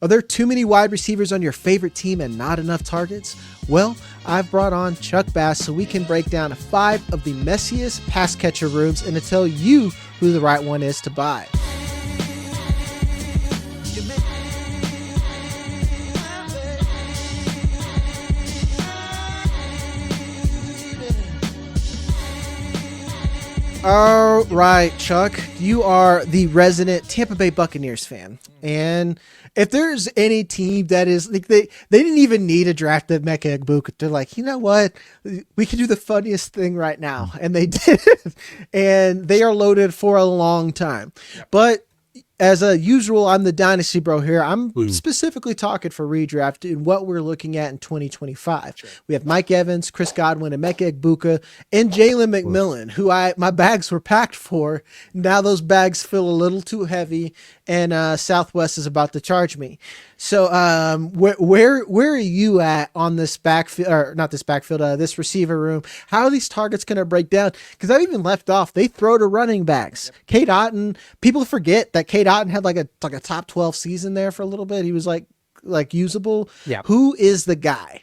Are there too many wide receivers on your favorite team and not enough targets? Well, I've brought on Chuck Bass so we can break down 5 of the messiest pass catcher rooms and to tell you who the right one is to buy. All right, Chuck, you are the resident Tampa Bay Buccaneers fan. And if there's any team that is like they didn't even need to draft Emeka Egbuka. They're like, you know what? We can do the funniest thing right now. And they did. And they are loaded for a long time. But as usual, I'm the dynasty bro here. I'm specifically talking for redraft and what we're looking at in 2025. Sure. We have Mike Evans, Chris Godwin, Emeka Egbuka, and Jalen McMillan, who my bags were packed for. Now those bags feel a little too heavy, and Southwest is about to charge me. So where are you at on this backfield, or not this backfield, this receiver room? How are these targets going to break down? Because I've even left off, they throw to running backs. Yep. Cade Otton, people forget that Cade Otton had like a top 12 season there for a little bit. He was like usable. Yeah. Who is the guy?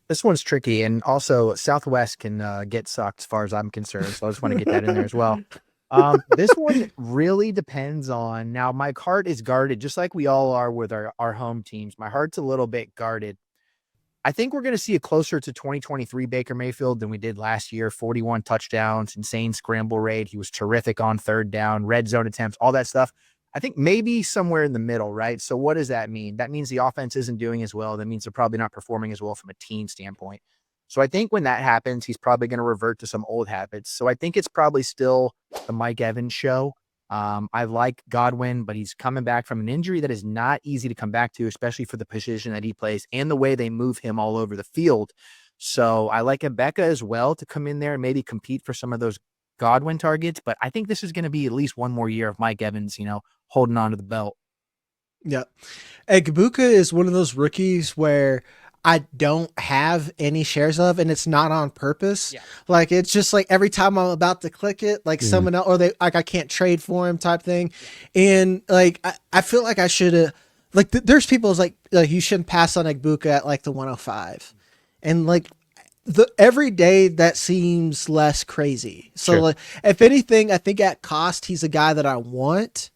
This one's tricky, and also Southwest can get sucked as far as I'm concerned. So I just want to get that in there as well. This one really depends on, now my heart is guarded just like we all are with our home teams. My heart's a little bit guarded. I think we're going to see a closer to 2023 Baker Mayfield than we did last year. 41 touchdowns, insane scramble rate. He was terrific on third down, red zone attempts, all that stuff. I think maybe somewhere in the middle, right? So what does that mean? That means the offense isn't doing as well. That means they're probably not performing as well from a team standpoint. So I think when that happens, he's probably going to revert to some old habits. So I think it's probably still the Mike Evans show. I like Godwin, but he's coming back from an injury that is not easy to come back to, especially for the position that he plays and the way they move him all over the field. So I like Emeka as well to come in there and maybe compete for some of those Godwin targets. But I think this is going to be at least one more year of Mike Evans, holding on to the belt. Yeah. Egbuka is one of those rookies where I don't have any shares of, and it's not on purpose. Yeah. Like, it's just like every time I'm about to click it, like someone else, or I can't trade for him type thing. Yeah. And like, I feel like I should have, like, there's people like you shouldn't pass on Egbuka at like the 105. And like every day that seems less crazy. So sure. Like, if anything, I think at cost, he's a guy that I want.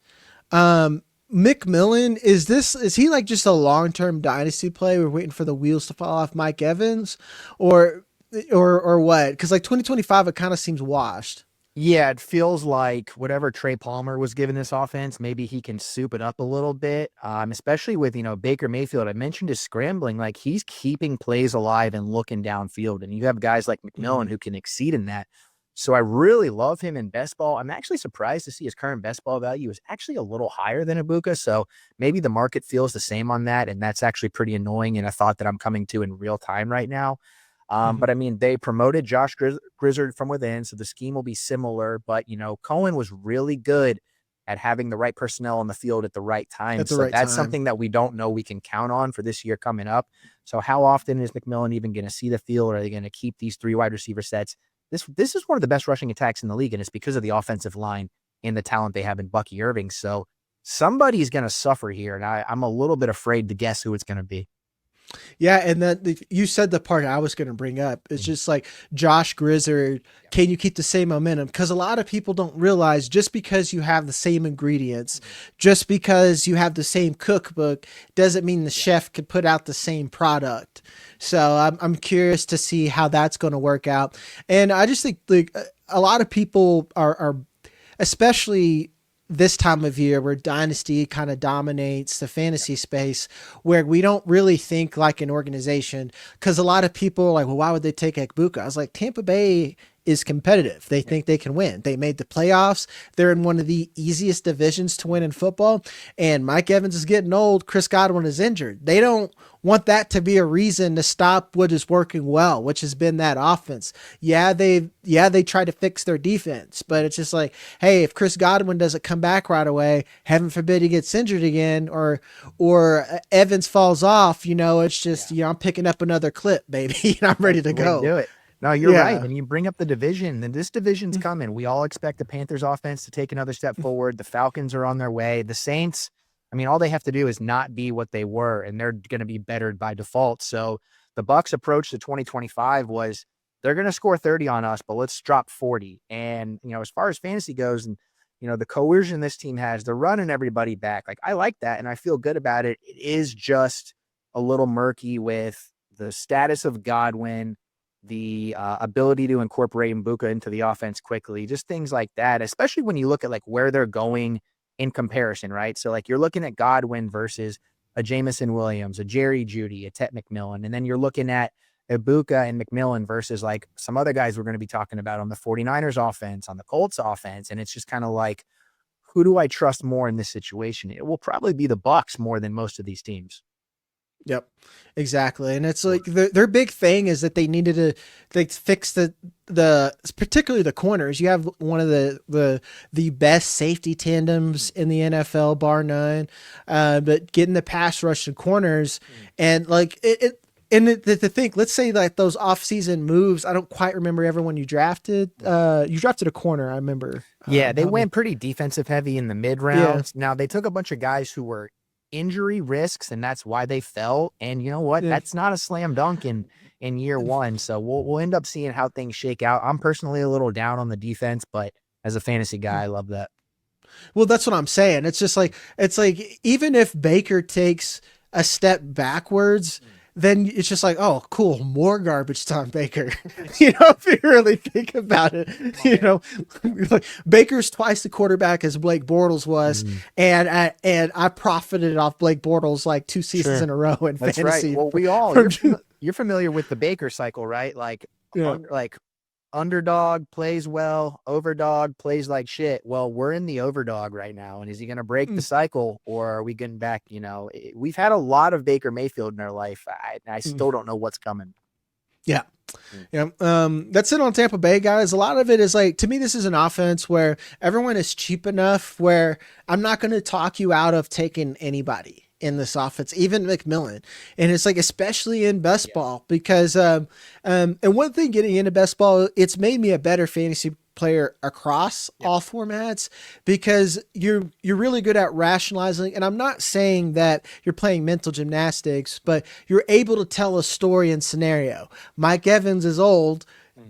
McMillan, is he like just a long-term dynasty play? We're waiting for the wheels to fall off Mike Evans or what? Because like 2025, it kind of seems washed. Yeah, it feels like whatever Trey Palmer was given this offense, maybe he can soup it up a little bit, especially with, Baker Mayfield. I mentioned his scrambling, like he's keeping plays alive and looking downfield. And you have guys like McMillan who can exceed in that. So I really love him in best ball. I'm actually surprised to see his current best ball value is actually a little higher than Egbuka. So maybe the market feels the same on that. And that's actually pretty annoying. And a thought that I'm coming to in real time right now. But I mean, they promoted Josh Grizzard from within. So the scheme will be similar. But, Cohen was really good at having the right personnel on the field at the right time. So that's something that we don't know we can count on for this year coming up. So how often is McMillan even going to see the field? Are they going to keep these 3 wide receiver sets? This is one of the best rushing attacks in the league, and it's because of the offensive line and the talent they have in Bucky Irving. So somebody's going to suffer here, and I'm a little bit afraid to guess who it's going to be. Yeah, and then you said the part I was going to bring up. It's just like Josh Grizzard, can you keep the same momentum? Because a lot of people don't realize just because you have the same ingredients, just because you have the same cookbook, doesn't mean the chef could put out the same product. So I'm curious to see how that's going to work out. And I just think like a lot of people are especially this time of year where dynasty kind of dominates the fantasy space, where we don't really think like an organization, because a lot of people are like, well, why would they take Egbuka? I was like, Tampa Bay is competitive. They think they can win. They made the playoffs. They're in one of the easiest divisions to win in football. And Mike Evans is getting old. Chris Godwin is injured. They don't want that to be a reason to stop what is working well, which has been that offense. Yeah, they try to fix their defense, but it's just like, hey, if Chris Godwin doesn't come back right away, heaven forbid he gets injured again, or Evans falls off, it's just, I'm picking up another clip, baby, and I'm ready to go. Do it. No, you're right. And you bring up the division, and this division's coming. We all expect the Panthers offense to take another step forward. The Falcons are on their way. The Saints, I mean, all they have to do is not be what they were, and they're going to be bettered by default. So the Bucs approach to 2025 was they're going to score 30 on us, but let's drop 40. And, as far as fantasy goes and, the coercion this team has, they're running everybody back. Like, I like that, and I feel good about it. It is just a little murky with the status of Godwin, the ability to incorporate Egbuka into the offense quickly, just things like that, especially when you look at like where they're going in comparison, right? So like you're looking at Godwin versus a Jameson Williams, a Jerry Jeudy, a Tet McMillan, and then you're looking at Egbuka and McMillan versus like some other guys we're going to be talking about on the 49ers offense, on the Colts offense. And it's just kind of like, who do I trust more in this situation? It will probably be the Bucs more than most of these teams. Yep, exactly. And it's like their big thing is that they needed to fix the particularly the corners. You have one of the best safety tandems in the NFL, bar none. But getting the pass rush and corners and like it and to think, let's say like those off-season moves, I don't quite remember everyone you drafted. You drafted a corner, I remember. Yeah, they went pretty defensive heavy in the mid rounds. Yeah. Now they took a bunch of guys who were injury risks, and that's why they fell. And you know what? Yeah. That's not a slam dunk in year one. So we'll end up seeing how things shake out. I'm personally a little down on the defense, but as a fantasy guy, I love that. Well, that's what I'm saying. It's just like, even if Baker takes a step backwards, then it's just like, oh, cool, more garbage time, Baker. If you really think about it, like Baker's twice the quarterback as Blake Bortles was, and I profited off Blake Bortles like 2 seasons in a row in That's fantasy. Right. Well, we all you're familiar with the Baker cycle, right? Like, like underdog plays well, overdog plays like shit. Well, we're in the overdog right now. And is he going to break the cycle, or are we getting back? We've had a lot of Baker Mayfield in our life. I still don't know what's coming. Yeah. Yeah. That's it on Tampa Bay, guys. A lot of it is like, to me, this is an offense where everyone is cheap enough where I'm not going to talk you out of taking anybody in this offense, even McMillan. And it's like, especially in best ball, because, and one thing getting into best ball, it's made me a better fantasy player across all formats, because you're really good at rationalizing. And I'm not saying that you're playing mental gymnastics, but you're able to tell a story and scenario. Mike Evans is old.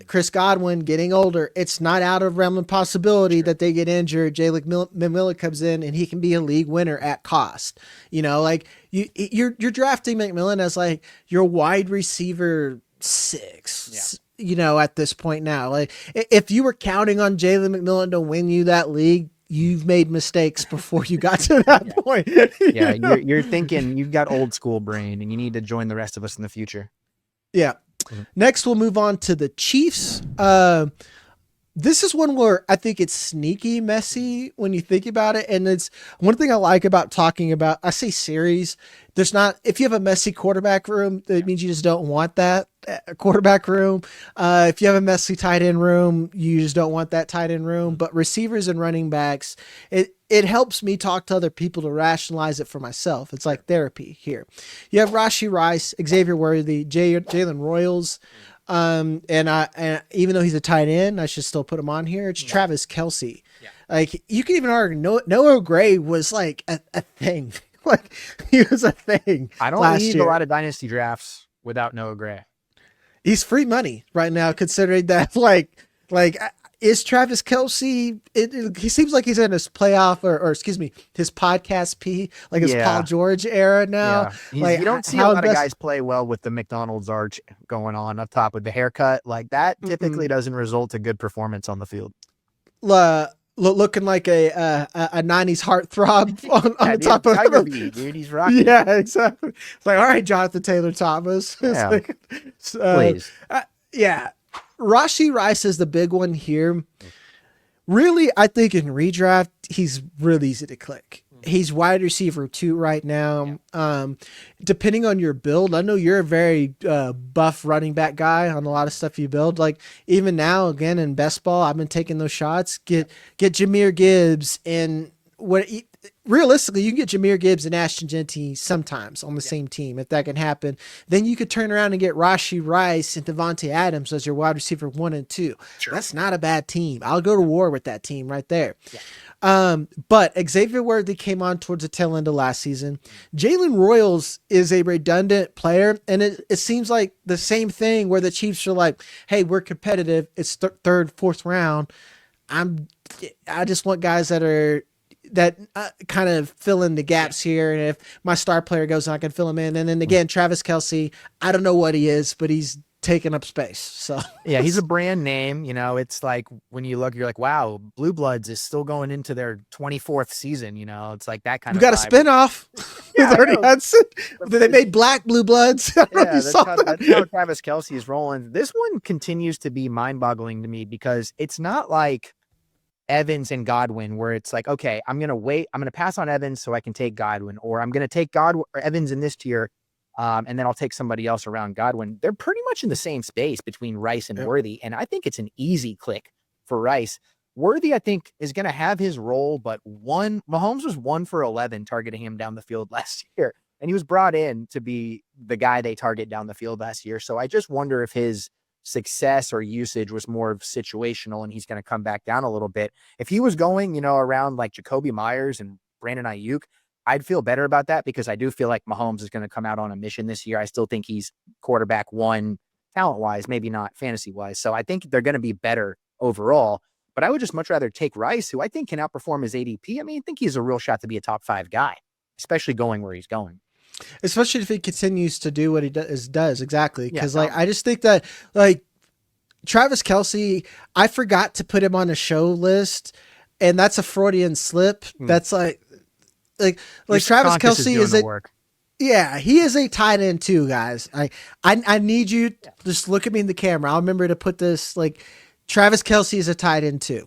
Chris Godwin getting older. It's not out of realm of possibility that they get injured. Jalen McMillan comes in and he can be a league winner at cost. Like you're drafting McMillan as like your wide receiver 6. At this point now, like if you were counting on Jalen McMillan to win you that league, you've made mistakes before you got to that point. You're thinking you've got old school brain and you need to join the rest of us in the future. Yeah. Next, we'll move on to the Chiefs. This is one where I think it's sneaky messy when you think about it. And it's one thing I like about talking about, I say series. There's not, if you have a messy quarterback room, it means you just don't want that quarterback room. If you have a messy tight end room, you just don't want that tight end room. But receivers and running backs, it helps me talk to other people to rationalize it for myself. It's like therapy here. You have Rashee Rice, Xavier Worthy, Jalen Royals. And even though he's a tight end, I should still put him on here. It's Travis Kelce. Yeah. Like you can even argue Noah Gray was like a thing. Like he was a thing. I don't need a lot of dynasty drafts without Noah Gray. He's free money right now, considering that like is Travis Kelce, he seems like he's in his playoff or excuse me, his podcast like his Paul George era now. Yeah. Like, you don't see a lot of guys play well with the McDonald's arch going on up top with the haircut. Like that typically doesn't result to good performance on the field. Looking like a 90s heartthrob on the top of Tiger Beat, dude. He's rocking. Yeah, exactly. It's like, all right, Jonathan Taylor Thomas. Yeah. Like, please. Yeah. Rashee Rice is the big one here. Really, I think in redraft, he's really easy to click. He's wide receiver 2 right now. Depending on your build, I know you're a very buff running back guy on a lot of stuff you build. Like even now, again in best ball, I've been taking those shots. Get Jahmyr Gibbs and realistically, you can get Jahmyr Gibbs and Ashton Genty sometimes on the same team if that can happen. Then you could turn around and get Rashee Rice and Devontae Adams as your wide receiver 1 and 2. Sure. That's not a bad team. I'll go to war with that team right there. But Xavier Worthy came on towards the tail end of last season. Jalen Royals is a redundant player, and it seems like the same thing where the Chiefs are like, "Hey, we're competitive. It's third, fourth round. I just want guys that kind of fill in the gaps here. And if my star player goes, I can fill him in. And then again, Travis Kelce, I don't know what he is, but he's taking up space. So yeah, he's a brand name. You know, it's like when you look, you're like, wow, Blue Bloods is still going into their 24th season. You know, it's like that kind we of got vibe. a spinoff Yeah, with Ernie Hudson. They made Black Blue Bloods. Yeah, that's how Travis Kelce is rolling. This one continues to be mind-boggling to me because it's not like Evans and Godwin where it's like, okay, I'm going to pass on Evans so I can take Godwin, or I'm going to take Evans in this tier. And then I'll take somebody else around Godwin. They're pretty much in the same space between Rice and Worthy. And I think it's an easy click for Rice. Worthy, I think, is going to have his role, but Mahomes was 1 for 11 targeting him down the field last year. And he was brought in to be the guy they target down the field last year. So I just wonder if his success or usage was more of situational and he's going to come back down a little bit. If he was going, you know, around like Jacoby Myers and Brandon Aiyuk, I'd feel better about that because I do feel like Mahomes is going to come out on a mission this year. I still think he's quarterback 1 talent-wise, maybe not fantasy-wise. So I think they're going to be better overall. But I would just much rather take Rice, who I think can outperform his ADP. I mean, I think he's a real shot to be a top 5 guy, especially going where he's going. Especially if he continues to do what he does exactly. Because I just think that like Travis Kelce, I forgot to put him on a show list, and that's a Freudian slip. That's like Travis Kelce is he is a tight end too, guys. I need you to just look at me in the camera. I'll remember to put this like Travis Kelce is a tight end too.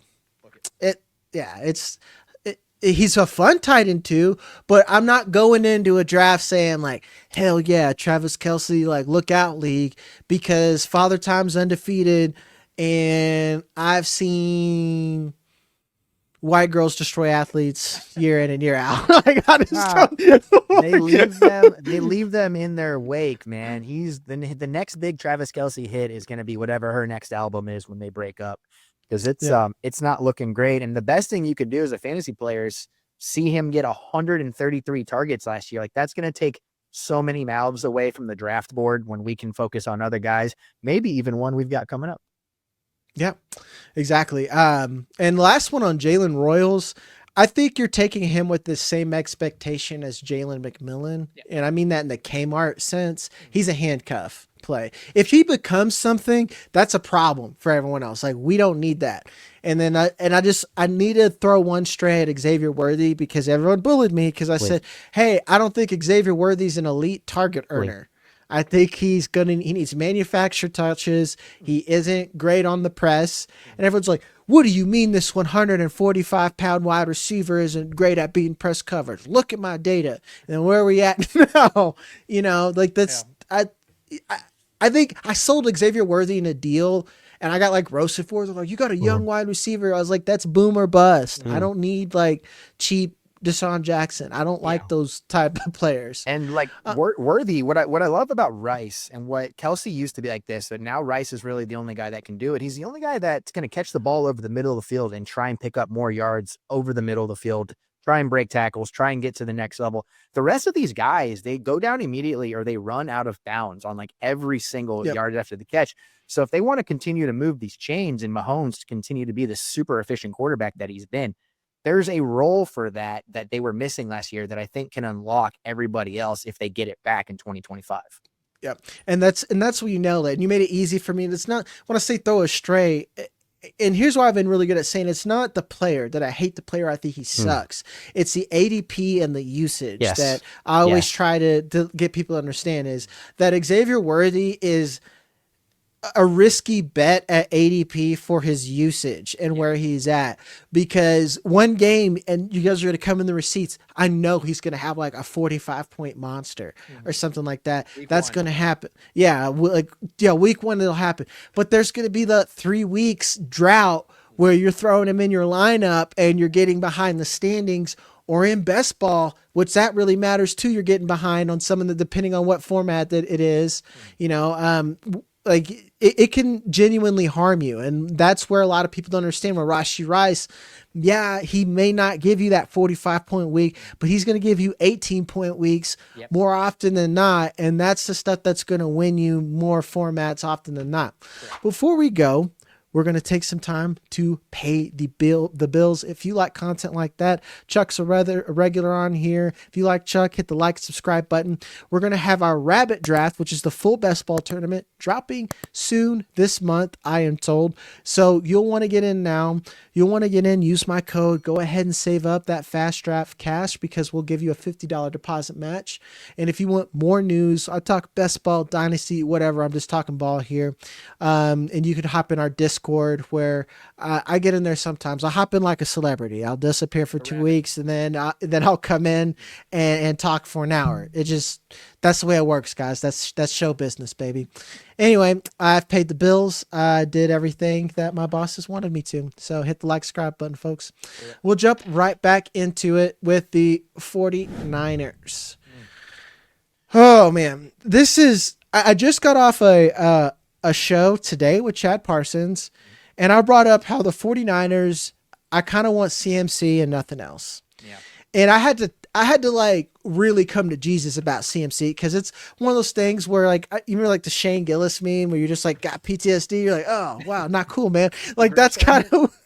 He's a fun tight end too, but I'm not going into a draft saying like, hell yeah, Travis Kelce, like look out league, because Father Time's undefeated and I've seen white girls destroy athletes year in and year out. They leave them in their wake, man. He's the next big Travis Kelce hit is going to be whatever her next album is when they break up. Because it's not looking great. And the best thing you could do as a fantasy player is see him get 133 targets last year. Like that's going to take so many mouths away from the draft board when we can focus on other guys, maybe even one we've got coming up. Yeah, exactly. And last one on Jalen Royals, I think you're taking him with the same expectation as Jalen McMillan. Yeah. And I mean that in the Kmart sense. He's a handcuff play. If he becomes something, that's a problem for everyone else. Like we don't need that. And then I need to throw one stray at Xavier Worthy because everyone bullied me because I said, hey, I don't think Xavier Worthy's an elite target earner. I think he needs manufactured touches. He isn't great on the press. And everyone's like, what do you mean this 145-pound wide receiver isn't great at being press covered? Look at my data. And where are we at now? You know, like that's, I think I sold Xavier Worthy in a deal and I got like roasted for it. They're like, you got a young wide receiver. I was like, that's boom or bust. I don't need like cheap Deshaun Jackson. I don't like those type of players. And like Worthy, what I love about Rice and what Kelce used to be like this, but now Rice is really the only guy that can do it. He's the only guy that's going to catch the ball over the middle of the field and try and pick up more yards over the middle of the field, try and break tackles, try and get to the next level. The rest of these guys, they go down immediately or they run out of bounds on like every single yard after the catch. So if they want to continue to move these chains and Mahomes to continue to be the super efficient quarterback that he's been, there's a role for that they were missing last year that I think can unlock everybody else if they get it back in 2025. Yep. And that's what you nailed it. And you made it easy for me. It's not, when I say throw a stray, and here's why I've been really good at saying it's not the player that I hate the player. I think he sucks. It's the ADP and the usage that I always try to get people to understand is that Xavier Worthy is a risky bet at ADP for his usage and where he's at, because one game and you guys are going to come in the receipts. I know he's going to have like a 45-point monster or something like that. That's going to happen. Yeah. Week 1, it'll happen, but there's going to be the 3 weeks drought where you're throwing him in your lineup and you're getting behind the standings, or in best ball, which that really matters too. You're getting behind on some of the, depending on what format that it is, like it can genuinely harm you. And that's where a lot of people don't understand where Rashee Rice, yeah, he may not give you that 45-point week, but he's going to give you 18-point weeks more often than not. And that's the stuff that's going to win you more formats often than not. Before we go, we're going to take some time to pay the bills. If you like content like that, Chuck's a regular on here. If you like Chuck, hit the like, subscribe button. We're going to have our rabbit draft, which is the full Bestball tournament, dropping soon this month, I am told. So you'll want to get in now. You'll want to get in, use my code. Go ahead and save up that fast draft cash because we'll give you a $50 deposit match. And if you want more news, I talk Bestball, dynasty, whatever. I'm just talking ball here. And you can hop in our Discord where I get in there sometimes. I hop in like a celebrity. I'll disappear for 2 weeks and then I'll come in and talk for an hour. That's the way it works, guys. That's show business, baby. Anyway, I've paid the bills. I did everything that my bosses wanted me to. So hit the like, subscribe button, folks. We'll jump right back into it with the 49ers. Oh man, I just got off a show today with Chad Parsons, and I brought up how the 49ers, I kind of want CMC and nothing else. Yeah. And I had to like really come to Jesus about CMC because it's one of those things where like, you remember like the Shane Gillis meme where you're just like got PTSD. You're like, oh wow, not cool, man. Like that's kind of,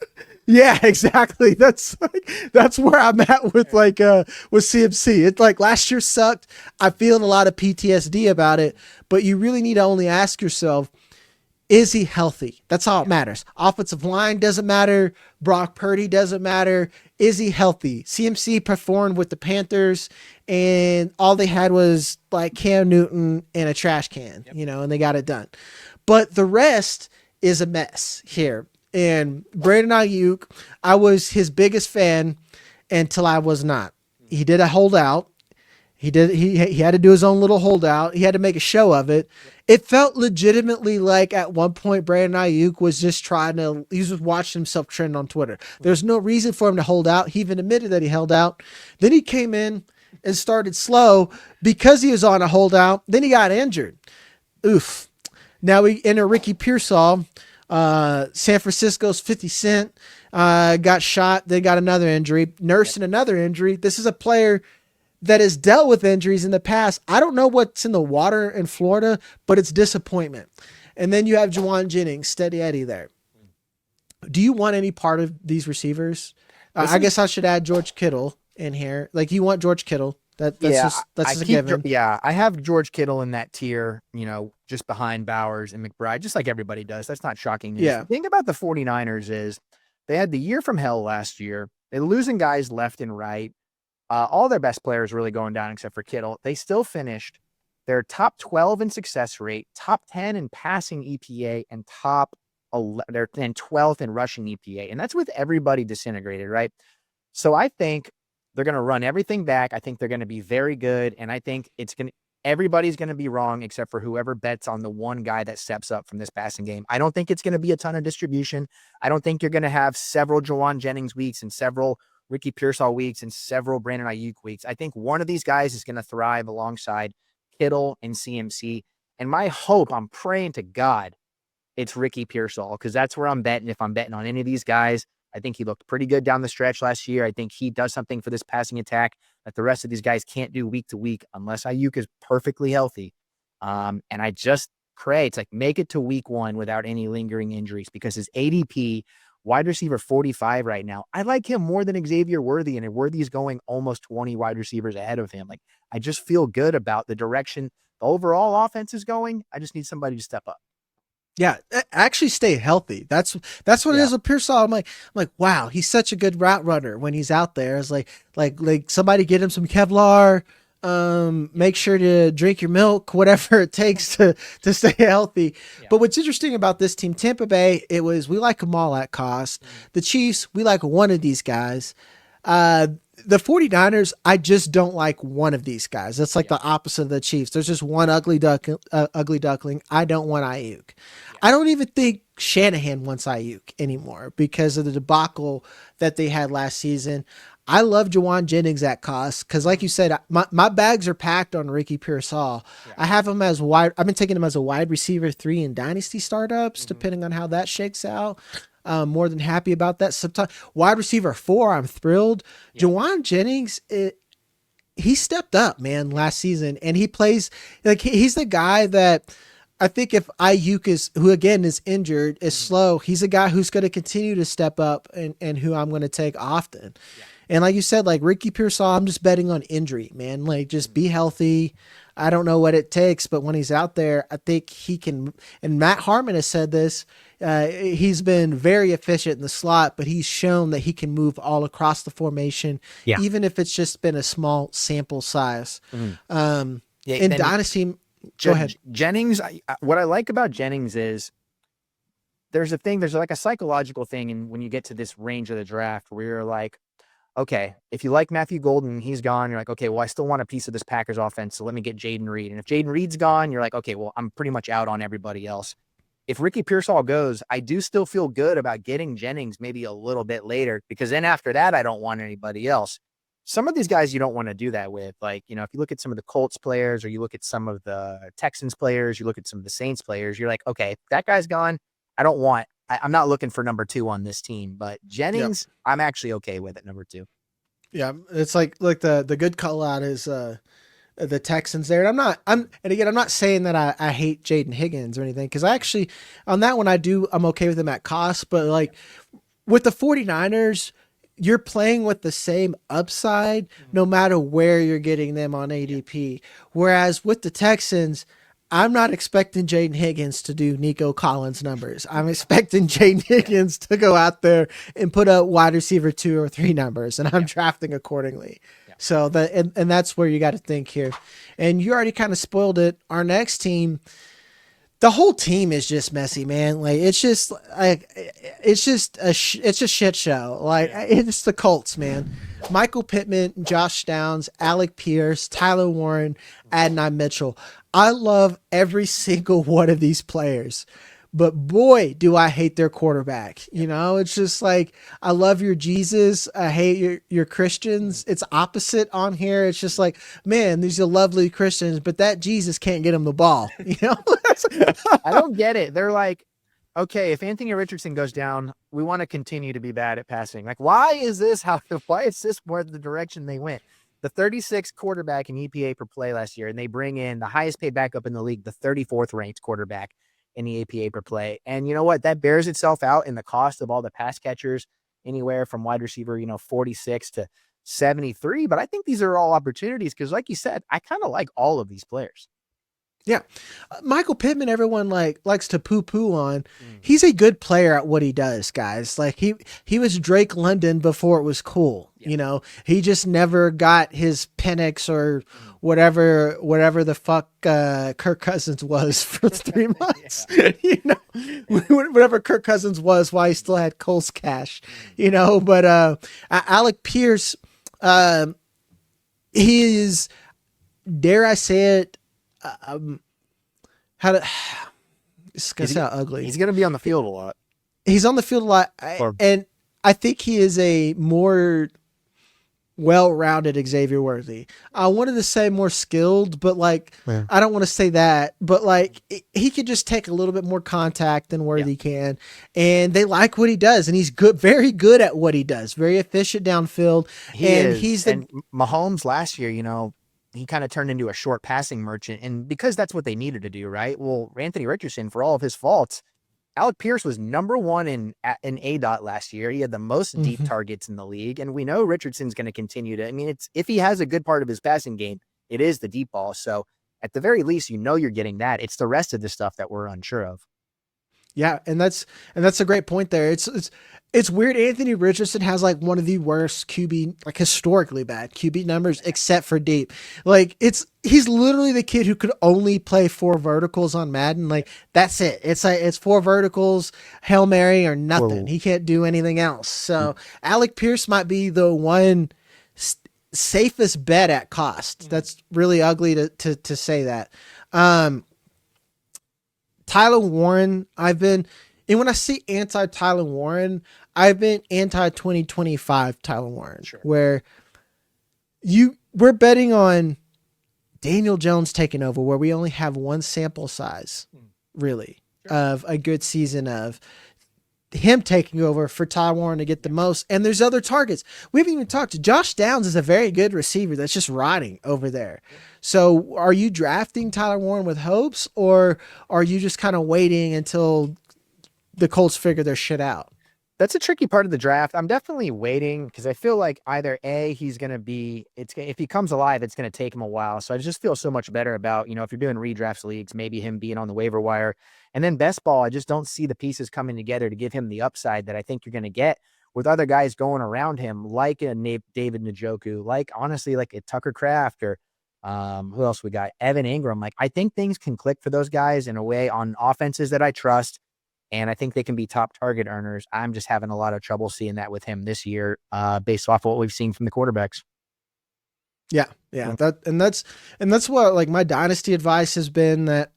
yeah, exactly. That's where I'm at with with CMC. It's like last year sucked. I feel a lot of PTSD about it, but you really need to only ask yourself, is he healthy? That's all it matters. Offensive line doesn't matter. Brock Purdy doesn't matter. Is he healthy? CMC performed with the Panthers, and all they had was like Cam Newton and a trash can, and they got it done. But the rest is a mess here. And Brandon Aiyuk, I was his biggest fan until I was not. He did a holdout. He had to do his own little holdout. He had to make a show of it. It felt legitimately like at one point Brandon Aiyuk was just he was watching himself trend on Twitter. There's no reason for him to hold out. He even admitted that he held out. Then he came in and started slow because he was on a holdout. Then he got injured. Oof. Now we enter Ricky Pearsall. San Francisco's 50 Cent got shot. They got another injury. Nursing another injury. This is a player that has dealt with injuries in the past. I don't know what's in the water in Florida, but it's disappointment. And then you have Jauan Jennings, steady Eddie there. Do you want any part of these receivers? I guess I should add George Kittle in here. Like you want George Kittle. That's just a given. Yeah, I have George Kittle in that tier, just behind Bowers and McBride, just like everybody does. That's not shocking news. Yeah. The thing about the 49ers is they had the year from hell last year. They're losing guys left and right. All their best players really going down except for Kittle. They still finished their top 12 in success rate, top 10 in passing EPA, and they're 12th in rushing EPA. And that's with everybody disintegrated, right? So I think they're going to run everything back. I think they're going to be very good. And I think everybody's going to be wrong except for whoever bets on the one guy that steps up from this passing game. I don't think it's going to be a ton of distribution. I don't think you're going to have several Jauan Jennings weeks and several Ricky Pearsall weeks and several Brandon Aiyuk weeks. I think one of these guys is going to thrive alongside Kittle and CMC. And my hope, I'm praying to God, it's Ricky Pearsall because that's where I'm betting. If I'm betting on any of these guys, I think he looked pretty good down the stretch last year. I think he does something for this passing attack that the rest of these guys can't do week to week unless Aiyuk is perfectly healthy. And I just pray it's like make it to week 1 without any lingering injuries because his ADP, wide receiver 45 right now, I like him more than Xavier Worthy, and Worthy is going almost 20 wide receivers ahead of him. Like I just feel good about the direction the overall offense is going. I just need somebody to step up. Yeah, actually stay healthy. That's what it is with Pearsall. I'm like, wow, he's such a good route runner when he's out there. It's like somebody get him some Kevlar. Make sure to drink your milk, whatever it takes to stay healthy. Yeah. But what's interesting about this team, Tampa Bay, we like them all at cost. The Chiefs, we like one of these guys. The 49ers, I just don't like one of these guys. That's like the opposite of the Chiefs. There's just one ugly duckling. I don't want Aiyuk. I don't even think Shanahan wants Aiyuk anymore because of the debacle that they had last season. I love Jauan Jennings at cost because, like you said, my bags are packed on Ricky Pearsall. Yeah. I have him as wide. I've been taking him as a wide receiver 3 in dynasty startups, Mm-hmm. depending on how that shakes out. More than happy about that. Sometimes wide receiver 4, I'm thrilled. Yeah. Jauan Jennings, he stepped up, man, last season, and he plays like he's the guy that I think if Aiyuk who again is injured, is slow, he's a guy who's going to continue to step up and who I'm going to take often. Yeah. And like you said, like Ricky Pearsall, I'm just betting on injury, man. Like just be healthy. I don't know what it takes, but when he's out there, I think he can. And Matt Harmon has said this. He's been very efficient in the slot, but he's shown that he can move all across the formation, Yeah. even if it's just been a small sample size. Yeah, In and Dynasty, go ahead. Jennings, what I like about Jennings is there's like a psychological thing, and when you get to this range of the draft where you're like, okay, if you like Matthew Golden, he's gone. You're like, okay, well, I still want a piece of this Packers offense, so let me get Jayden Reed. And if Jayden Reed's gone, you're like, okay, well, I'm pretty much out on everybody else. If Ricky Pearsall goes, I do still feel good about getting Jennings maybe a little bit later, because then after that, I don't want anybody else. Some of these guys you don't want to do that with. Like, if you look at some of the Colts players, or you look at some of the Texans players, you look at some of the Saints players, you're like, okay, that guy's gone. I'm not looking for number 2 on this team, but Jennings, yep. I'm actually okay with it, number 2. Yeah, it's like the good call out is the Texans there. And I'm not saying that I hate Jayden Higgins or anything, because I actually on that one I'm okay with him at cost, but like with the 49ers, you're playing with the same upside no matter where you're getting them on ADP. Whereas with the Texans, I'm not expecting Jayden Higgins to do Nico Collins numbers. I'm expecting Jayden Higgins to go out there and put up wide receiver 2 or 3 numbers, and I'm drafting accordingly. Yeah. So and that's where you got to think here. And you already kind of spoiled it. Our next team, the whole team is just messy, man. Like it's just a shit show. Like it's the Colts, man. Michael Pittman, Josh Downs, Alec Pierce, Tyler Warren, Adonai Mitchell. I love every single one of these players, but boy, do I hate their quarterback. It's just like, I love your Jesus. I hate your Christians. It's opposite on here. It's just like, man, these are lovely Christians, but that Jesus can't get them the ball. I don't get it. They're like, okay, if Anthony Richardson goes down, we want to continue to be bad at passing. Like, why is this more the direction they went? The 36th quarterback in EPA per play last year, and they bring in the highest paid backup in the league, the 34th ranked quarterback in the EPA per play. And you know what? That bears itself out in the cost of all the pass catchers, anywhere from wide receiver, 46 to 73. But I think these are all opportunities because, like you said, I kind of like all of these players. Yeah. Michael Pittman, everyone likes to poo-poo on. He's a good player at what he does, guys. Like he was Drake London before it was cool. Yeah. He just never got his Penix or whatever the fuck Kirk Cousins was for 3 months. Whatever Kirk Cousins was while he still had Cole's cash. But Alec Pierce, he is, dare I say it, it's gonna sound ugly. He's gonna be on the field a lot. He's on the field a lot, and I think he is a more well-rounded Xavier Worthy. I wanted to say more skilled, but I don't want to say that. But he could just take a little bit more contact than Worthy can, and they like what he does, and he's good, very good at what he does, very efficient downfield. And Mahomes last year, he kind of turned into a short passing merchant, and because that's what they needed to do, right? Well, Anthony Richardson, for all of his faults, Alec Pierce was number 1 in ADOT last year. He had the most deep targets in the league, and we know Richardson's going to continue to. I mean, if he has a good part of his passing game, it is the deep ball. So at the very least, you're getting that. It's the rest of the stuff that we're unsure of. Yeah, and that's a great point there. It's weird. Anthony Richardson has one of the worst QB, historically bad QB numbers, except for deep. He's literally the kid who could only play 4 verticals on Madden. That's it. It's 4 verticals, Hail Mary or nothing. Whoa. He can't do anything else. So Alec Pierce might be the one safest bet at cost. That's really ugly to say that. Tyler Warren, And when I see anti Tyler Warren, I've been anti 2025 Tyler Warren, where we're betting on Daniel Jones taking over, where we only have one sample size, really, of a good season of him taking over for Ty Warren to get the most. And there's other targets. We haven't even talked to Josh Downs is a very good receiver that's just rotting over there. So are you drafting Tyler Warren with hopes, or are you just kind of waiting until the Colts figure their shit out? That's a tricky part of the draft. I'm definitely waiting because I feel like either he's going to be, if he comes alive, it's going to take him a while. So I just feel so much better about, if you're doing redrafts leagues, maybe him being on the waiver wire. And then Bestball, I just don't see the pieces coming together to give him the upside that I think you're going to get with other guys going around him, like a David Njoku, like honestly, like a Tucker Kraft, or who else we got? Evan Ingram. Like, I think things can click for those guys in a way on offenses that I trust. And I think they can be top target earners. I'm just having a lot of trouble seeing that with him this year, based off what we've seen from the quarterbacks. Yeah. That's what, like, my dynasty advice has been, that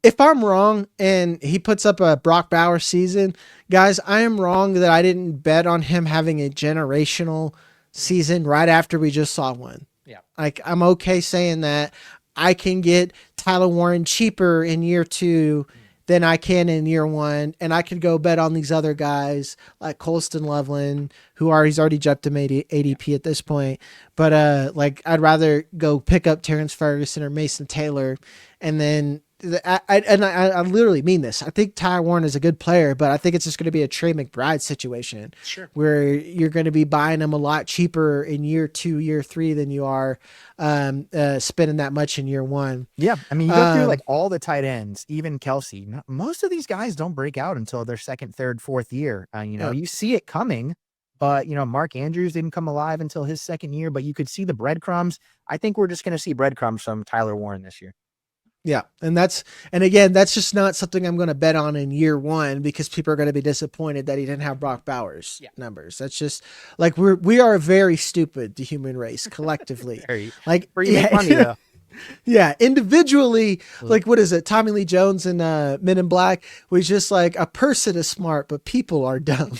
if I'm wrong and he puts up a Brock Bowers season, guys, I am wrong that I didn't bet on him having a generational season right after we just saw one. Yeah. Like, I'm okay saying that I can get Tyler Warren cheaper in year 2 than I can in year 1. And I could go bet on these other guys like Colston Loveland, he's already jumped to ADP at this point. But like, I'd rather go pick up Terrence Ferguson or Mason Taylor. And then I literally mean this. I think Ty Warren is a good player, but I think it's just going to be a Trey McBride situation, where you're going to be buying him a lot cheaper in year 2, year 3 than you are spending that much in year 1. Yeah, I mean, you go through like all the tight ends, even Kelce. Most of these guys don't break out until their second, third, fourth year. You see it coming, but Mark Andrews didn't come alive until his second year. But you could see the breadcrumbs. I think we're just going to see breadcrumbs from Tyler Warren this year. Yeah. And again, that's just not something I'm going to bet on in year 1, because people are going to be disappointed that he didn't have Brock Bowers numbers. That's just like, we are very stupid, the human race, collectively. Like, make money though. Yeah. Individually, like, what is it? Tommy Lee Jones and Men in Black was just like, a person is smart, but people are dumb.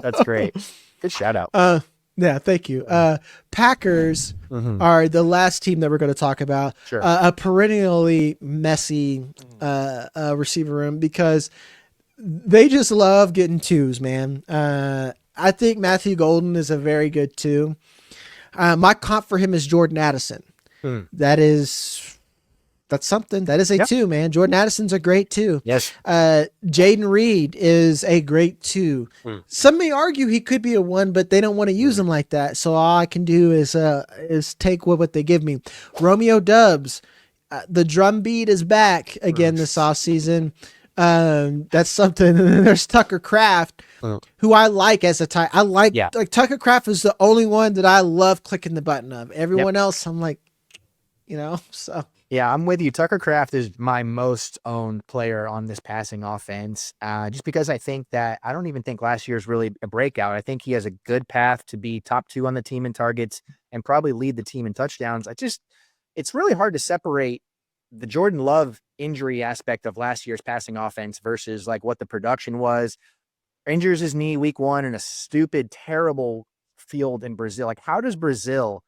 That's great. Good shout out. Yeah, thank you. Packers are the last team that we're going to talk about. Sure. A perennially messy receiver room, because they just love getting 2s, man. I think Matthew Golden is a very good 2. My comp for him is Jordan Addison. That's something. That is a 2, man. Jordan Addison's a great 2. Yes. Jayden Reed is a great 2. Some may argue he could be a 1, but they don't want to use him like that. So all I can do is take what they give me. Romeo Doubs, the drum beat is back again this offseason. That's something. And then there's Tucker Kraft, who I like as a tight. Like Tucker Kraft is the only one that I love clicking the button of. Everyone else, I'm like, so. Yeah, I'm with you. Tucker Kraft is my most owned player on this passing offense, just because I think that I don't even think last year's really a breakout. I think he has a good path to be top 2 on the team in targets and probably lead the team in touchdowns. It's really hard to separate the Jordan Love injury aspect of last year's passing offense versus like what the production was. Injures his knee week 1 in a stupid, terrible field in Brazil. Like, how does Brazil,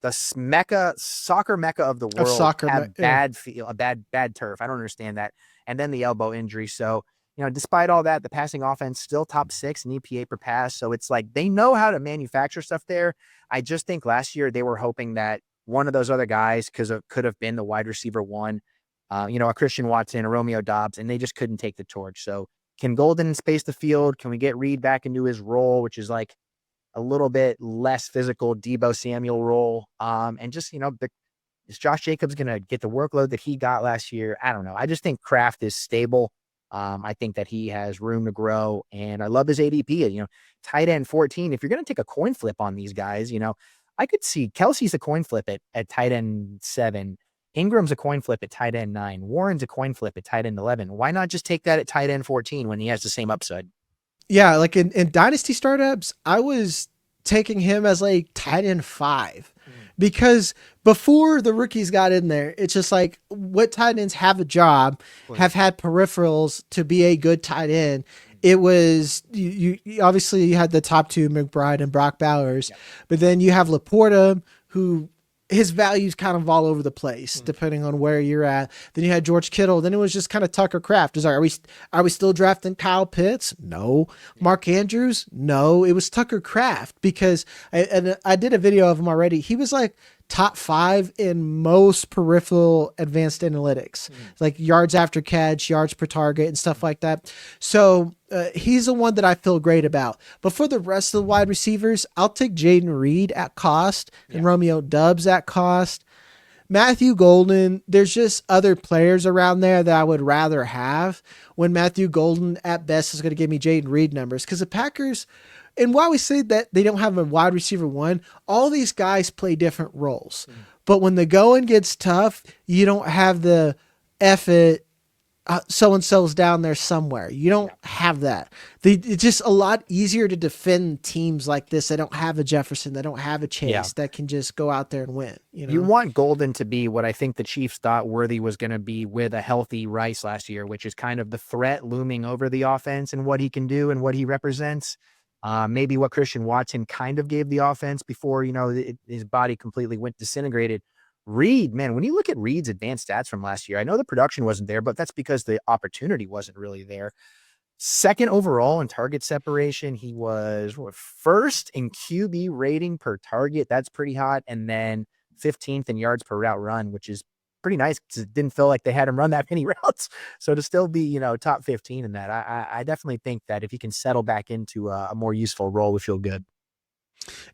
the soccer mecca of the world, have bad turf? I don't understand that. And then the elbow injury. So, despite all that, the passing offense still top 6 in EPA per pass. So it's like they know how to manufacture stuff there. I just think last year they were hoping that one of those other guys could have been the wide receiver 1, a Christian Watson, a Romeo Doubs, and they just couldn't take the torch. So can Golden space the field? Can we get Reed back into his role, which is like a little bit less physical Deebo Samuel role? And just, is Josh Jacobs going to get the workload that he got last year? I don't know. I just think Kraft is stable. I think that he has room to grow, and I love his ADP. Tight end 14. If you're going to take a coin flip on these guys, I could see Kelce's a coin flip at tight end 7. Ingram's a coin flip at tight end 9. Warren's a coin flip at tight end 11. Why not just take that at tight end 14 when he has the same upside? Yeah, like in dynasty startups, I was taking him as like tight end 5. because before the rookies got in there, it's just like what tight ends have a job, have had peripherals to be a good tight end. It was you obviously you had the top two, McBride and Brock Bowers, but then you have Laporta, who his value's kind of all over the place depending on where you're at. Then you had George Kittle. Then it was just kind of Tucker Kraft. Is are we still drafting Kyle Pitts? No. Mark Andrews? No. It was Tucker Kraft because I did a video of him already. He was like top 5 in most peripheral advanced analytics, like yards after catch, yards per target, and stuff like that. So he's the one that I feel great about. But for the rest of the wide receivers, I'll take Jayden Reed at cost and Romeo Doubs at cost. Matthew Golden, there's just other players around there that I would rather have when Matthew Golden at best is going to give me Jayden Reed numbers, because the Packers, and why we say that they don't have a wide receiver one, all these guys play different roles. But when the going gets tough, you don't have the effort. So-and-so's down there somewhere. You don't have that. It's just a lot easier to defend teams like this. They don't have a Jefferson. They don't have a Chase that can just go out there and win. You want Golden to be what I think the Chiefs thought Worthy was going to be with a healthy Rice last year, which is kind of the threat looming over the offense and what he can do and what he represents. Maybe what Christian Watson kind of gave the offense before, his body completely went disintegrated. Reed, man, when you look at Reed's advanced stats from last year, I know the production wasn't there, but that's because the opportunity wasn't really there. Second overall in target separation. He was first in QB rating per target. That's pretty hot. And then 15th in yards per route run, which is pretty nice because it didn't feel like they had him run that many routes. So to still be, top 15 in that, I definitely think that if he can settle back into a more useful role, we feel good.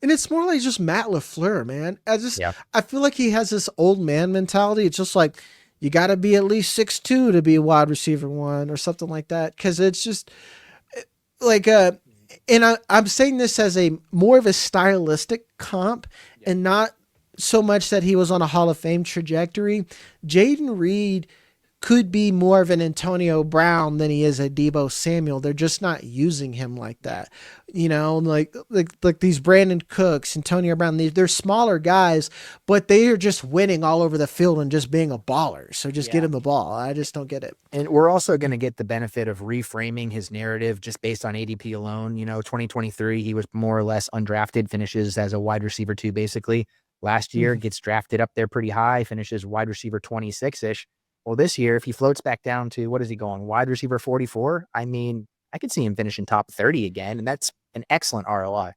And it's more like just Matt LaFleur, man. I feel like he has this old man mentality. It's just like, you got to be at least 6'2" to be a wide receiver one or something like that. Cause it's just like, and I'm saying this as a more of a stylistic comp and not so much that he was on a Hall of Fame trajectory. Jayden Reed could be more of an Antonio Brown than he is a Deebo Samuel. They're just not using him like that. Like these Brandon Cooks, Antonio Brown, they're smaller guys, but they are just winning all over the field and just being a baller. So just get him the ball. I just don't get it. And we're also going to get the benefit of reframing his narrative just based on ADP alone. 2023, he was more or less undrafted, finishes as a wide receiver 2, basically. Last year, gets drafted up there pretty high, finishes wide receiver 26-ish. Well, this year, if he floats back down to, what is he going, wide receiver 44? I mean, I could see him finishing top 30 again, and that's an excellent ROI.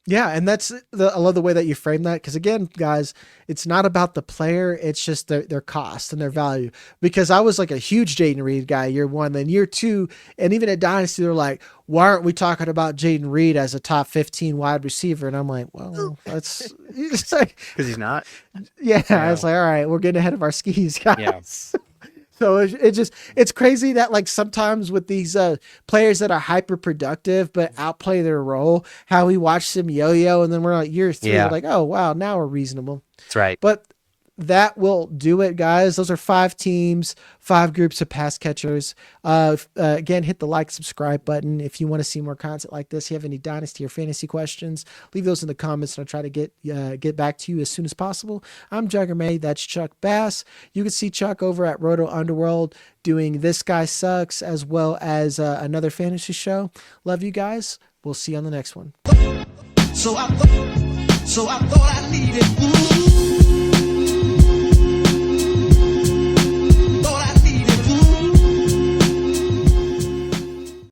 Yeah, and I love the way that you frame that, because again, guys, it's not about the player, it's just their cost and their value. Because I was like a huge Jayden Reed guy year 1, then year 2, and even at Dynasty, they're like, why aren't we talking about Jayden Reed as a top 15 wide receiver? And I'm like, well, that's because he's not. Yeah, I was like, all right, we're getting ahead of our skis, guys. Yeah. So it's crazy that like sometimes with these players that are hyper productive but outplay their role, how we watch them yo-yo, and then we're like year 3, we're like, oh wow, now we're reasonable. That's right. But that will do it, guys. Those are 5 teams, 5 groups of pass catchers. Again, hit the like, subscribe button if you want to see more content like this. If you have any dynasty or fantasy questions, leave those in the comments and I'll try to get back to you as soon as possible. I'm Jagger May. That's Chuck Bass. You can see Chuck over at Roto Underworld doing This Guy Sucks, as well as another fantasy show. Love you guys. We'll see you on the next one. So I thought I needed.